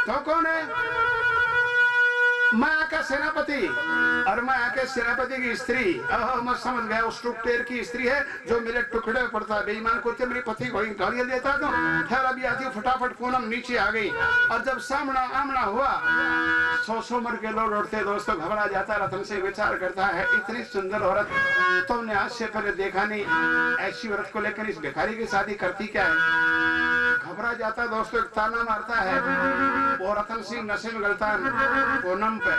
तो कौन है? मैं आके सेनापति, और मैं आके सेनापति की स्त्री। मैं समझ गया उस टुकटेर की स्त्री है जो मेरे टुकड़े में पड़ता है। बेईमान को मेरे पति को गालियां देता तो खैर अभी आती फटाफट पूनम नीचे आ गई, और जब सामना आमना हुआ 100 मर के लोग उड़ते दोस्तों घबरा जाता। रतन सिंह विचार करता है इतनी सुंदर औरत तुमने आज से पहले देखा नहीं, ऐसी औरत को लेकर इस भिखारी की शादी करती क्या है? घबरा जाता दोस्तों, एक ताना मारता है। वो रतन सिंह नशे में गलतान पूनम पे,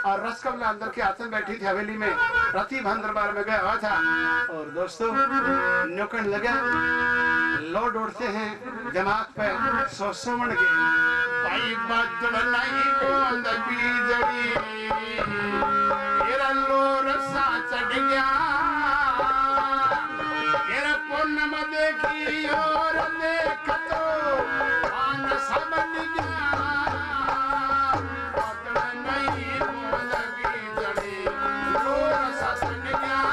और रसकमला अंदर के हाथ में बैठी थी हवेली में, रति भान दरबार में गया हुआ था। और दोस्तों नुकन लगा, लोड उड़ते हैं दिमाग पे 100 मण के। भाई बदड़ नहीं बूंद बीजड़ी, तेरा लोर सा चढ़ गया, तेरा पूनम देखी और देख तो आन समझ गया। बदड़ नहीं बूंद बीजड़ी, लोर सा चढ़ गया,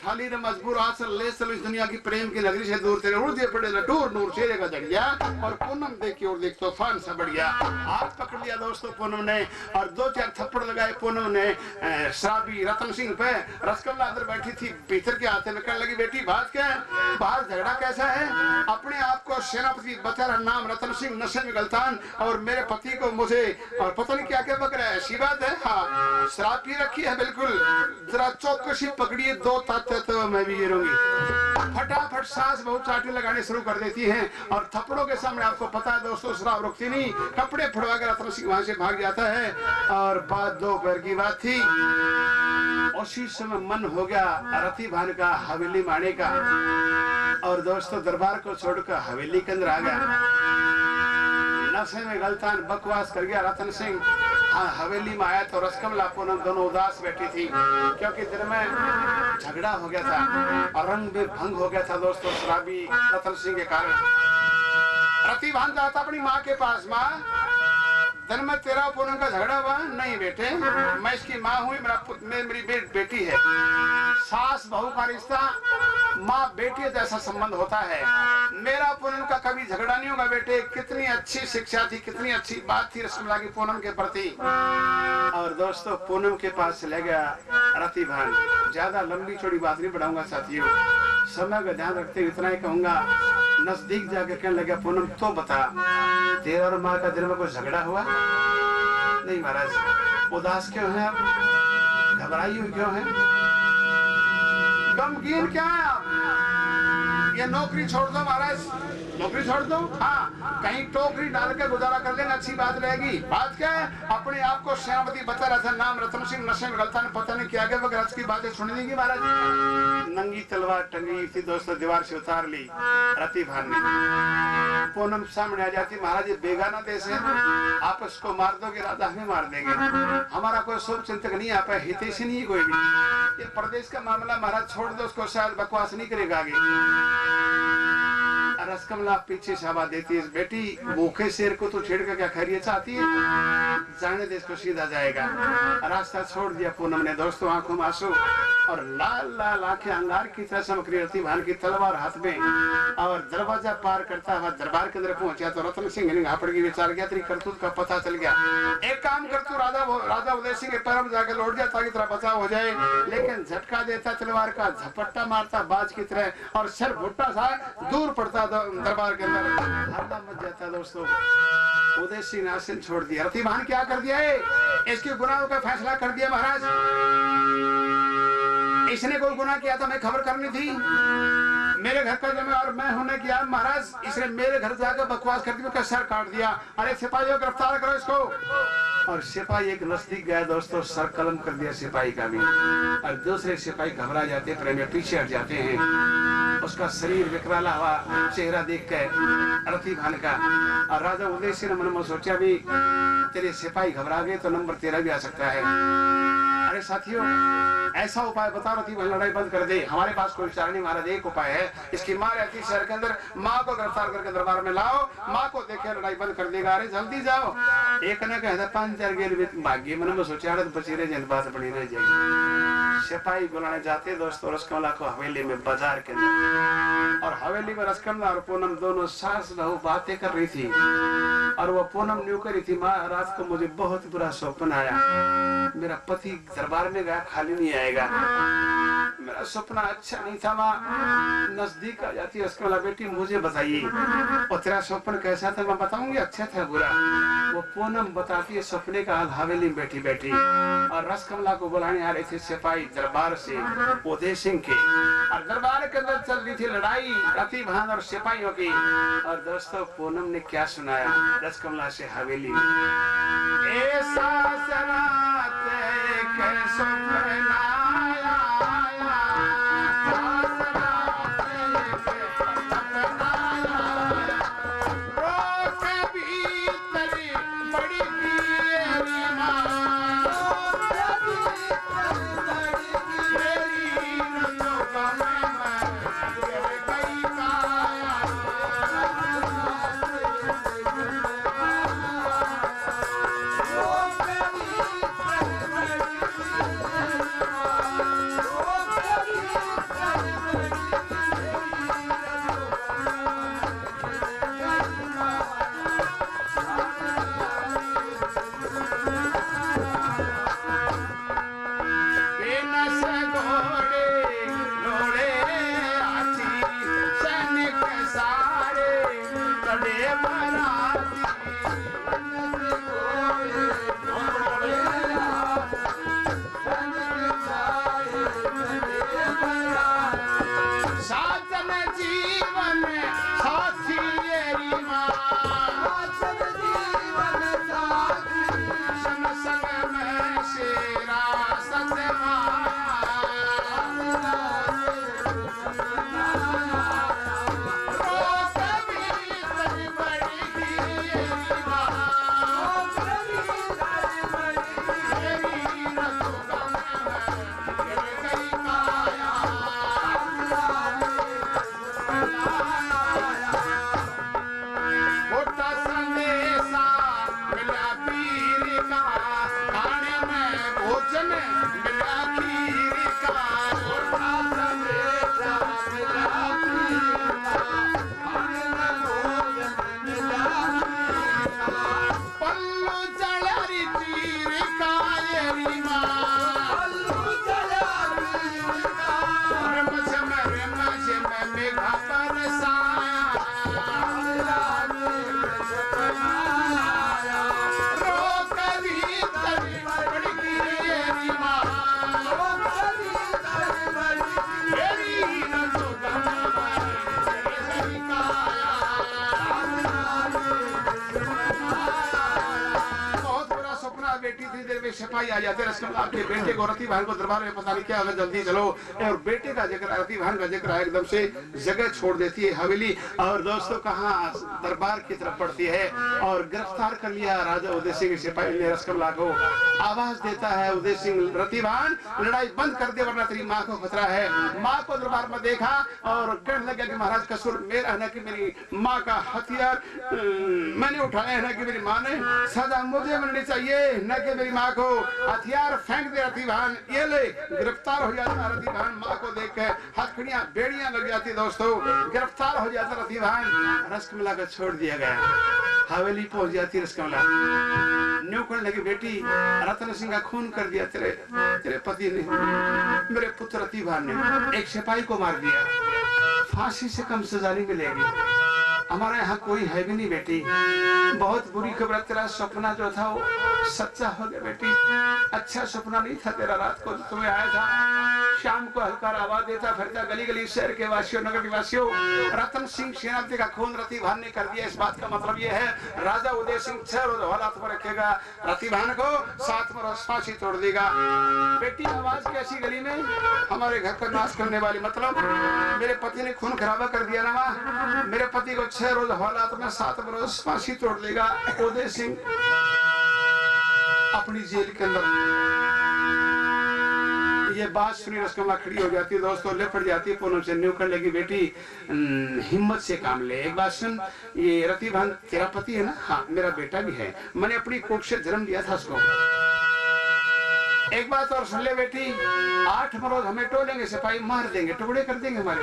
थाली रे मजबूर आसल ले चलो इस दुनिया की प्रेम की नगरी से दूर तेरे उड़ दे पड़े लटूर नूर शेरे का जड़िया। और पूनम देखी और देख तूफान सा बढ़िया, हाथ पकड़ लिया दोस्तों पूनम ने, और 2-4 थप्पड़ लगाए पूनम ने शराबी रतन सिंह पे। रसकमला अंदर बैठी थी, भीतर के हाथे में कहने लगी बेटी बात क्या है, बाहर झगड़ा कैसा है? अपने आप को सेनापति बता रहा, नाम रतन सिंह, नशे में गलतान, और मेरे पति को मुझे और पता नहीं क्या क्या बक रहा है। ऐसी बात है? हाँ शराब पी रखी है बिल्कुल, जरा चौकसी पकड़िए 2 ताते तो मैं भी गिरूंगी। फटाफट सास बहुत चाटे लगाने शुरू कर देती हैं, और थप्पड़ों के सामने आपको पता है दोस्तों शराब रुकती नहीं, कपड़े फुड़वा कर रतन सिंह वहां से भाग जाता है। और बात दोपहर की बात थी, उसी समय मन हो गया रति भान का हवेली माने का, और दोस्तों दरबार को छोड़कर हवेली के अंदर आ गया। नशे में गलतान बकवास कर गया रतन सिंह, हाँ हवेली में आया तो रसकमला पूनम दोनों उदास बैठी थी, क्योंकि दिन में झगड़ा हो गया था और रंग में भंग हो गया था दोस्तों शराबी रतन सिंह के कारण। रतिभान जाता अपनी माँ के पास, माँ दिन में तेरा पूनम का झगड़ा हुआ? नहीं बेटे, मैं इसकी माँ हुई, मेरी बेटी है। सास बहू का रिश्ता माँ बेटी जैसा संबंध होता है। मेरा पूनम का कभी झगड़ा नहीं होगा बेटे। कितनी अच्छी शिक्षा थी, कितनी अच्छी बात थी रसकमला की पूनम के प्रति। और दोस्तों पूनम के पास चले गया रतिभान। ज्यादा लंबी चौड़ी बात नहीं बढ़ाऊंगा साथियों, समय का ध्यान रखते हुए इतना ही कहूंगा। नजदीक जाकर कहने लगा, पूनम तो बता, तेरा और माँ का दिल में कोई झगड़ा हुआ? नहीं महाराज। उदास क्यों है आप? घबराई हुई क्यों है? गमगीन क्या है आप? ये नौकरी छोड़ दो महाराज, नौकरी छोड़ दो। हाँ कहीं टोकरी डाल के गुजारा कर लेना, अच्छी बात रहेगी। बात क्या है? अपने आप को सेनापति बता रहा था, नाम रतन सिंह, नशे में गलता ने पता नहीं किया गया, वो गलत की बातें सुन देंगी महाराज। नंगी तलवार टंगी थी दोस्तों, दीवार से उतार ली रतिभान ने। पूनम सामने आ जाती, महाराज ये बेगाना देश है, आप इसको मार दोगे राजा हमें मार देंगे, हमारा कोई शुभ चिंतक नहीं, आप हितैषी नहीं है कोई भी, ये प्रदेश का मामला महाराज छोड़ दो, उसको शायद बकवास नहीं करेगा आगे। रसकमला पीछे से आवाज देती है, बेटी भूखे शेर को तो छेड़ कर क्या खैरियत चाहती है? जाने दे, इसको सीधा जाएगा। रास्ता छोड़ दिया पूनम ने दोस्तों, आंखों में आंसू और लाल लाल आंखें अंगार की तरह चमक रही। रतिभान की तलवार हाथ में और दरवाजा पार करता हुआ दरबार के अंदर पहुंचा तो रतन सिंह ने घापड़ की विचार किया, तेरी करतूत का पता चल गया। एक काम कर तू राजा उदय सिंह के पैर में जाकर लौट जा ताकि तेरा बचाव हो जाए। लेकिन झटका देता तलवार का, झपट्टा मारता बाज की तरह और सर भुट्टा सा दूर पड़ता दरबार के अंदर, हल्ला मच जाता दोस्तों। उदय सिंह ने आसन छोड़ दिया। रतिभान क्या कर दिया है? इसके गुनाहों का फैसला कर दिया महाराज। इसने कोई गुनाह किया था, मैं खबर करनी थी, मेरे घर का जमे और मैं होने किया महाराज, इसने मेरे घर जाकर बकवास करके उसका सर काट दिया। अरे सिपाहियों गिरफ्तार करो इसको। और सिपाही एक नजदीक गया दोस्तों, सर कलम कर दिया सिपाही का भी, और दूसरे सिपाही घबरा जाते, प्रेम में पीछे हट जाते हैं। उसका शरीर विकराला हुआ चेहरा देख कर रतिभान का, और राजा उदय सिंह ने मन में सोचा भी तेरे सिपाही घबरा गए तो नंबर 13 भी आ सकता है। अरे साथियों ऐसा उपाय बताओ रतिभान लड़ाई बंद कर दे। हमारे पास कोई विचार नहीं महाराज, एक उपाय है, इसकी माँ रहती शहर के अंदर, माँ को गिरफ्तार करके दरबार में लाओ, माँ को देखे लड़ाई बंद कर देगा। अरे जल्दी जाओ। एक ने कहा 5-4 गेल भाग्य मन में सोचा बचेरे जन बात बनी रह जाएगी। सिपाही बुलाने जाते दोस्तों रसकमला को हवेली में, बाजार के अंदर, और हवेली में रसकमला और पूनम दोनों सास बहू बातें कर रही थी। और वो पूनम न्यू करी थी, माँ रात को मुझे बहुत बुरा सपना आया, मेरा पति दरबार में गया, खाली नहीं आएगा, मेरा सपना अच्छा नहीं था। माँ नजदीक आ जाती है रसकमला, बेटी मुझे बताइए और तेरा सपना कैसा था? मैं बताऊंगी अच्छा था बुरा। वो पूनम बताती है सपने का हाल हवेली में बैठी बैठी, और रसकमला को बुलाने आ रहे थे सिपाही दरबार से उदय सिंह के, और दरबार के अंदर चल रही थी लड़ाई रतिभान और सिपाहियों की। और दोस्तों पूनम ने क्या सुनाया रसकमला से हवेली में, ऐसा सरात के सपना सिपाही आ जाते रसकमला के बेटे को रति भान को दरबार में पता नहीं क्या होगा, जल्दी चलो। और बेटे का जिक्र, रति भान का जिक्र एकदम से जगह छोड़ देती है हवेली और दोस्तों कहाँ दरबार की तरफ बढ़ती है और गिरफ्तार कर लिया राजा उदय सिंह सिपाही ने रसकमला को। आवाज देता है उदय सिंह, रतिभान लड़ाई बंद कर दे वरना तेरी माँ को खतरा है। माँ को दरबार में देखा और कहने लगा कि महाराज कसूर मेरा है ना कि मेरी माँ का हथियार मैंने उठाया है ना कि मेरी माँ ने, सजा मुझे मिलनी चाहिए न कि मेरी माँ को। हथियार फेंक दे रतिभान, ये ले। गिरफ्तार हो जाता रतिभान, माँ को देख के हथकड़ियां बेड़ियां लग जाती दोस्तों। गिरफ्तार हो जाता रतिभान, रसकमला को छोड़ दिया गया। हवेली पहुंच जाती रसकमला, न्यू कहने लगी बेटी रतन सिंह का खून कर दिया तेरे पति ने, मेरे पुत्र रतिभान ने एक सिपाही को मार दिया, फांसी से कम सजा नहीं मिलेगी। हमारे यहाँ कोई है भी नहीं बेटी, बहुत बुरी खबर। तेरा सपना जो था वो सच्चा हो गया बेटी। अच्छा सपना नहीं था तेरा, रात को तुम्हें आया था, शाम को हल्का आवाज देता फिरता गली गली शहर के वासियों नगर निवासियों, रतन सिंह सेनापति का खून रतिभान ने कर दिया। इस बात का मतलब ये है राजा उदय सिंह 6 रोज हालात में रखेगा रतिभान को, 7 में रोज फांसी तोड़ देगा। बेटी आवाज कैसी गली में, हमारे घर का नाश करने वाली, मतलब मेरे पति ने खून खराबा कर दिया ना, मेरे पति को 6 रोज हालात में 7 में रोज फांसी तोड़ देगा। उदय सिंह अपनी जेल के अंदर। ये बात सुनी रसकमला खड़ी हो जाती है दोस्तों, लिपट जाती है पूनम से, न्यू करने लगी बेटी हिम्मत से काम ले। एक बात सुन, ये रतिभान तेरा पति है ना? हाँ मेरा बेटा भी है, मैंने अपनी कोख से जन्म दिया था उसको। एक बात और सुन ले बेटी, 8 मरोज हमें टोलेंगे सिपाही, मार देंगे, टुकड़े कर देंगे हमारे,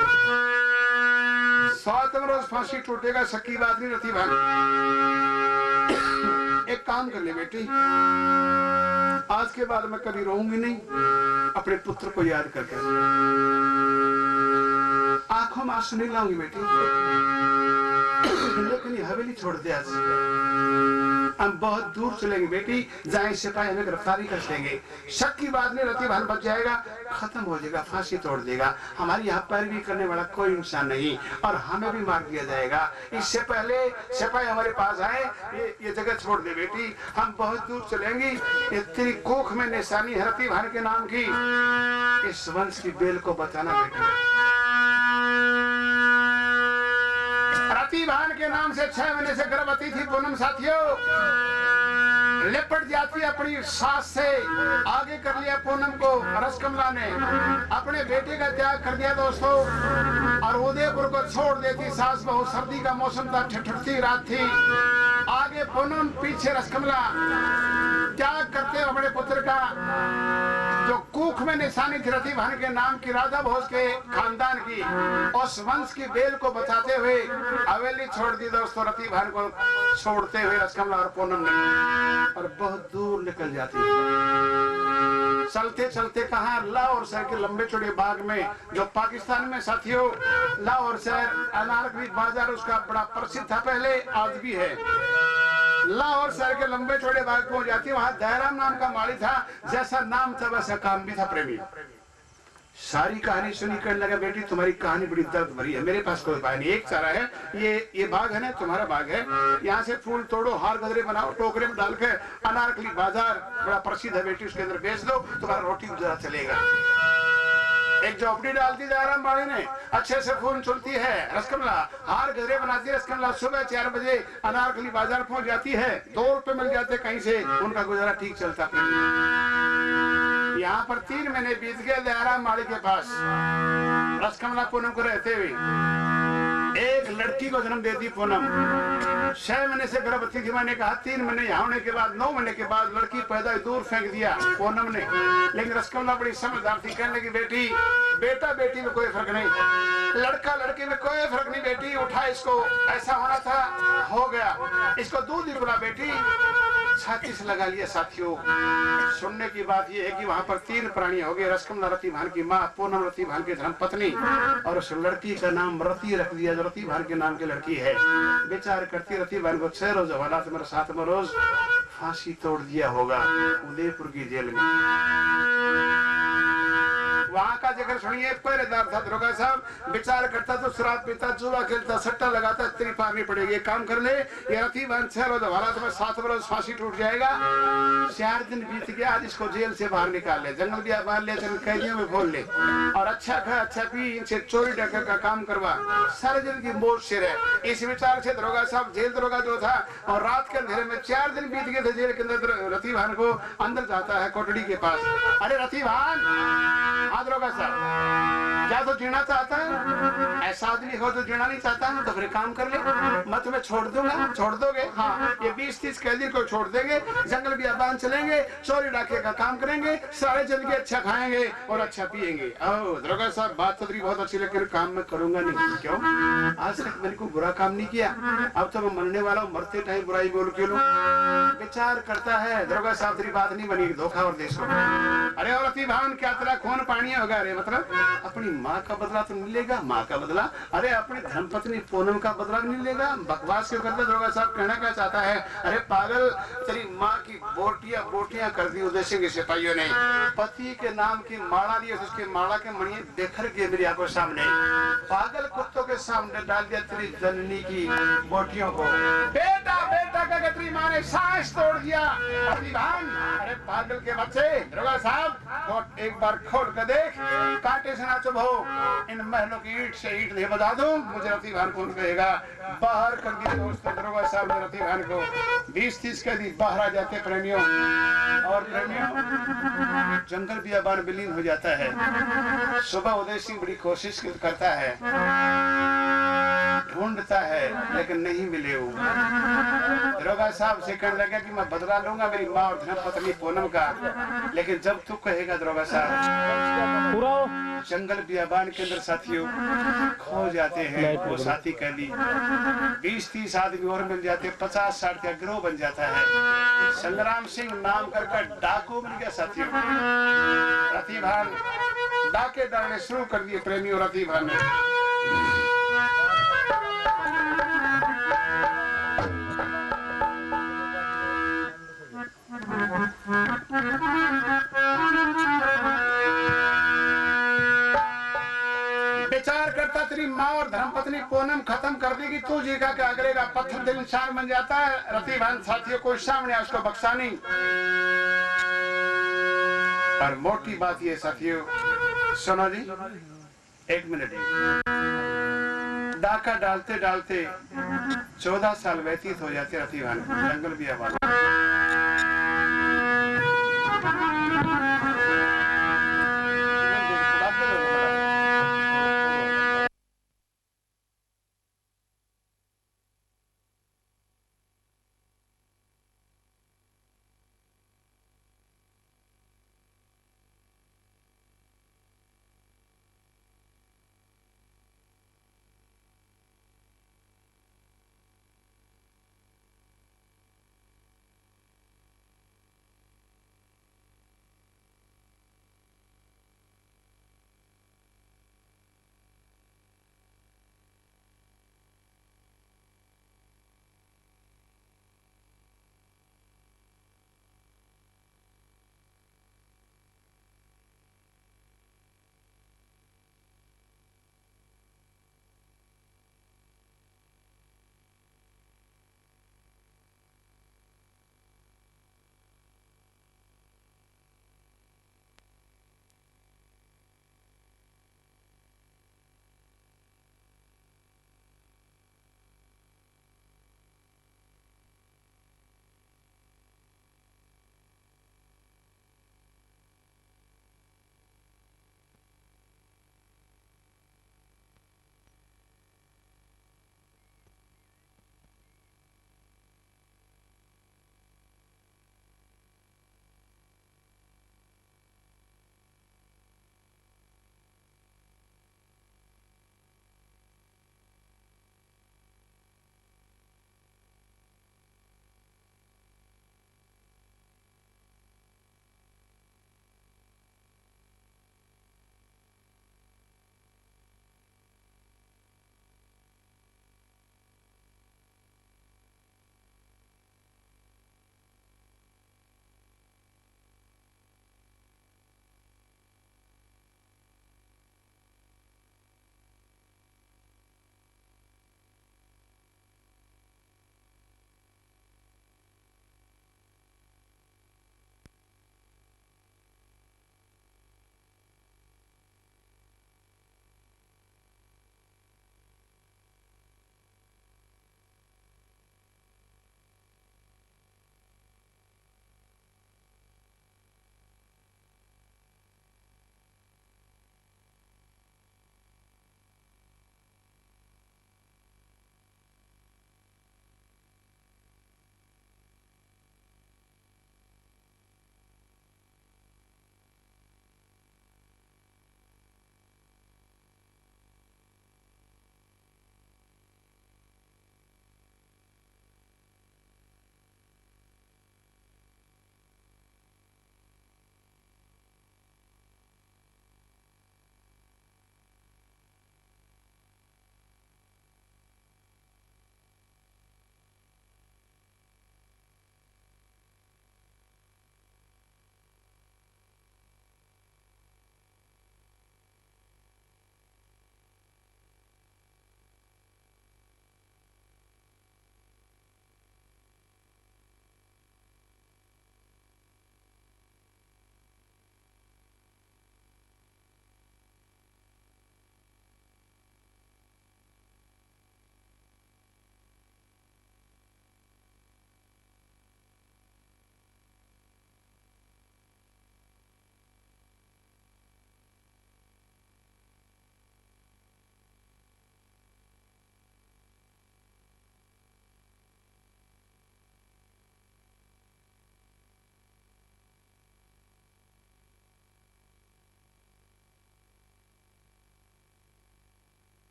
7 मरोज फांसी टूटेगा, सकी बात नहीं रतिभान। एक काम कर ले बेटी, आज के बाद मैं कभी रोऊंगी नहीं, अपने पुत्र को याद करके आंखों में आंसू नहीं लाऊंगी बेटी, लेकिन ये हवेली छोड़ दे आज। हम बहुत दूर चलेंगे बेटी, जाए सिपाही हमें गिरफ्तारी कर लेंगे, शक की बात नहीं, रतिभान बच जाएगा, खत्म हो जाएगा, फांसी तोड़ देगा। हमारी यहाँ पैरवी करने वाला कोई इंसान नहीं और हमें भी मार दिया जाएगा। इससे पहले सिपाही हमारे पास आए, ये जगह छोड़ दे बेटी, हम बहुत दूर चलेंगे। ये तेरी कोख में निशानी है रतिभान के नाम की, इस वंश की बेल को बचाना बेटी। रतिभान के नाम से 6 महीने से गर्भवती थी पूनम साथियों, लिपट जाती अपनी सास से, आगे कर लिया पूनम को रसकमला ने, अपने बेटे का त्याग कर दिया दोस्तों और उदयपुर को छोड़ देती सास बहू। सर्दी का मौसम था, ठिठुरती रात थी, आगे पूनम पीछे रसकमला, त्याग करते अपने पुत्र का जो कुख में निशानी थी रतिभान के नाम की, राजा भोज के खानदान की, उस वंश की बेल को बचाते हुए हवेली छोड़ दी दोस्तों। रतिभान को छोड़ते हुए रसकमला और पूनम ने, और बहुत दूर निकल जाती है। चलते चलते कहा, लाहौर शहर के लंबे चौड़े बाग में, जो पाकिस्तान में साथियों लाहौर शहर अनारकली बाजार उसका बड़ा प्रसिद्ध था पहले, आज भी है। लाहौर शहर के लंबे चौड़े बाग पहुंच जाती, वहां दयाराम नाम का माली था, जैसा नाम था वैसा काम भी था प्रेमी। सारी कहानी सुनी, करने लगा बेटी तुम्हारी कहानी बड़ी दर्द भरी है, मेरे पास कोई उपाय नहीं, एक चारा है, ये बाग है ना तुम्हारा बाग है, यहाँ से फूल तोड़ो, हार गजरे बनाओ, टोकरे में डाल के अनारकली बाजार बड़ा प्रसिद्ध है बेटी, उसके अंदर बेच दो, तुम्हारा रोटी गुजारा चलेगा। एक झोपड़ी डालती दयाराम बाड़ी ने, अच्छे से फूल चुनती है रसकमला, हार गजरे बनाती है रसकमला, सुबह 4 बजे अनारकली बाजार पहुंच जाती है, 2 रुपए मिल जाते कहीं से, उनका गुजारा ठीक चलता। यहाँ पर 3 महीने बीत गए दयाराम बाड़ी के पास, रसकमला पूनम को रहते हुए। एक लड़की को जन्म देती पूनम, 6 महीने से गर्भवती थी, मैंने कहा 3 महीने यहाँ होने के बाद 9 महीने के बाद लड़की पैदा दूर फेंक दिया पूनम ने, लेकिन रसकमला बड़ी समझदार थी, कहने लगी बेटी बेटा बेटी में कोई फर्क नहीं, लड़का लड़की में कोई फर्क नहीं बेटी, उठा इसको, ऐसा होना था हो गया, इसको दूध ही पिला बेटी। छाती से लगा लिया साथियों। सुनने की बात यह है कि वहां पर 3 प्राणी हो गए, रसकमला रतिभान की माँ, पूनम रतिभान की धर्म पत्नी, और उस लड़की का नाम रति रख दिया जो रतिभान के नाम की लड़की है। विचार करती रतिभान को 6 रोज हवालात में, 7वें रोज फांसी तोड़ दिया होगा उदयपुर की जेल में। वहां का जिक्र सुनिए। पहरेदार था दरोगा साहब, विचार करता तो शराब पीता, जुआ खेलता, सट्टा लगाता, तेरी पारनी पड़ेगी, एक काम कर ले, ये रथी बहन 6 रोज हवाला, तुम्हें 7 बरस फांसी टूट जाएगा। 4 दिन बीत गया, आज इसको जेल से बाहर निकाल ले, जंगल भी बाहर ले चल, कैदियों में खोल ले, और अच्छा खा अच्छा पी, इनसे चोरी डकैती का काम करवा, सारे दिन की मौज से रहे। इस विचार से दरोगा साहब, जेल दरोगा जो था, और रात के अंधेरे में 4 दिन बीत गए थे जेल के अंदर, रथी भान को अंदर जाता है कोठड़ी के पास। अरे रथी भान, हाँ दरोगा साहब, क्या तो जीना चाहता है? ऐसा आदमी हो जो जीना नहीं चाहता है तो फिर काम कर ले, मैं तुम्हें छोड़ दूंगा। छोड़ दोगे? हाँ, ये 20-30 कैदी को छोड़ देंगे, जंगल बियाबान चलेंगे, चोरी डाके का काम करेंगे, सारे जिंदगी अच्छा खाएंगे और अच्छा पिएंगे। ओ दरोगा साहब, बात तो तेरी बहुत अच्छी, लेकिन काम मैं करूंगा नहीं। क्यों? आज तक मैंने कोई बुरा काम नहीं किया, अब तो मैं मरने वाला हूँ, मरते टाइम बुराई बोल के लो। विचार करता है दरोगा साहब, तेरी बात नहीं बनी, धोखा और देश को। अरे और रथी भान, क्या तेरा खून पानी होगा? अरे मतलब अपनी माँ का बदला तो नहीं लेगा? माँ का बदला? अरे अपनी धर्मपत्नी पूनम का बदला नहीं लेगा? बकवास क्यों करता दरोगा साहब? कहना क्या चाहता है? अरे पागल, तेरी माँ की बोटियां बोटियां कर दी उद्देश्य के सिपाहियों ने, पति के नाम की माला ली, उसके माला के मणि बिखर के मेरी आंखों सामने, पागल कुत्तों के सामने डाल दिया तेरी जननी की बोटियों को। बेटा बेटा का तेरी माँ ने सांस तोड़ दिया। अरे पागल के बच्चे, दरोगा साहब एक बार खोल कर देख, कांटे से ना चुभो, इन महलों की ईंट से ईंट नहीं बजा दूं, मुझे रथी भान कौन कहेगा? बाहर कर दिया दोस्त दरोगा साहब ने रथी भान को। 20-30 कैदी बाहर आ जाते प्रेमियों, और प्रेमियों जंगल बियाबान विलीन हो जाता है। सुबह उदय सिंह बड़ी कोशिश करता है, ढूंढता है, लेकिन नहीं मिले वो। दरोगा साहब से कहने लगा कि मैं बदला लूंगा मेरी माँ और धर्मपत्नी पूनम का, लेकिन जब तू कहेगा दरोगा साहब। जंगल बियाबान के अंदर साथियों खो जाते हैं वो साथी कैदी, 20-30 आदमी और मिल जाते, 50-60 का गिरोह बन जाता है। संग्राम सिंह नाम कर डाकू मिल गया साथियों। रथी भान डाके डालने शुरू कर दिए प्रेमियों रथी भान ने। विचार करता तेरी माँ और धर्मपत्नी पूनम खत्म कर देगी, तू जी का क्या करेगा? पत्थर दिल इंसान बन जाता है। रथी भान साथियों को सामने उसको बख्शा नहीं। और मोटी बात ये साथियों, सुनो जी, एक मिनट। डाका डालते डालते 14 साल व्यतीत हो जाते रथी भान जंगल बियाबान।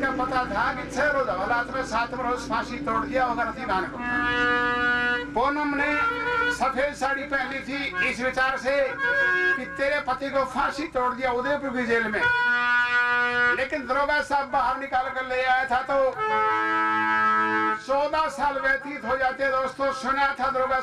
का पता था कि 6 रोज हवालात में 7वें रोज फांसी तोड़ दिया होगा रतीदान को। पूनम ने सफेद साड़ी पहनी थी इस विचार से कि तेरे पति को फांसी तोड़ दिया उदयपुर की जेल में, लेकिन दरोगा साहब बाहर निकाल कर ले आया था तो 14 साल व्यतीत हो जाते। दोस्तों सुना था दरोगा